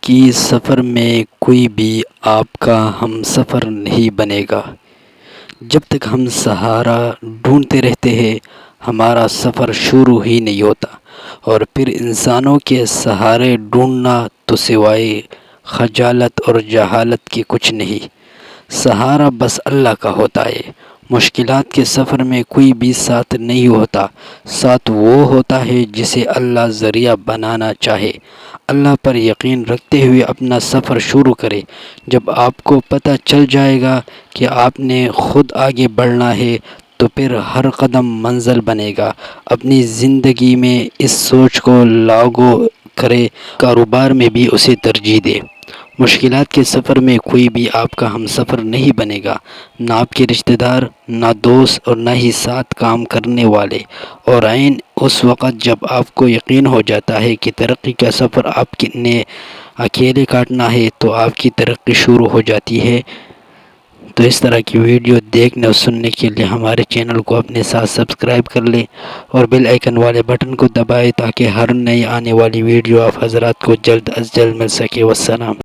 کہ سفر میں کوئی بھی آپ کا ہم سفر نہیں بنے گا۔ جب تک ہم سہارا ڈھونڈتے رہتے ہیں ہمارا سفر شروع ہی نہیں ہوتا، اور پھر انسانوں کے سہارے ڈھونڈنا تو سوائے خجالت اور جہالت کے کچھ نہیں۔ سہارا بس اللہ کا ہوتا ہے۔ مشکلات کے سفر میں کوئی بھی ساتھ نہیں ہوتا، ساتھ وہ ہوتا ہے جسے اللہ ذریعہ بنانا چاہے۔ اللہ پر یقین رکھتے ہوئے اپنا سفر شروع کریں۔ جب آپ کو پتہ چل جائے گا کہ آپ نے خود آگے بڑھنا ہے تو پھر ہر قدم منزل بنے گا۔ اپنی زندگی میں اس سوچ کو لاگو کریں، کاروبار میں بھی اسے ترجیح دیں۔ مشکلات کے سفر میں کوئی بھی آپ کا ہم سفر نہیں بنے گا، نہ آپ کے رشتہ دار، نہ دوست، اور نہ ہی ساتھ کام کرنے والے۔ اور عین اس وقت جب آپ کو یقین ہو جاتا ہے کہ ترقی کا سفر آپ نے اکیلے کاٹنا ہے تو آپ کی ترقی شروع ہو جاتی ہے۔ تو اس طرح کی ویڈیو دیکھنے اور سننے کے لیے ہمارے چینل کو اپنے ساتھ سبسکرائب کر لیں اور بیل آئیکن والے بٹن کو دبائیں تاکہ ہر نئی آنے والی ویڈیو آپ حضرات کو جلد از جلد مل سکے۔ والسلام۔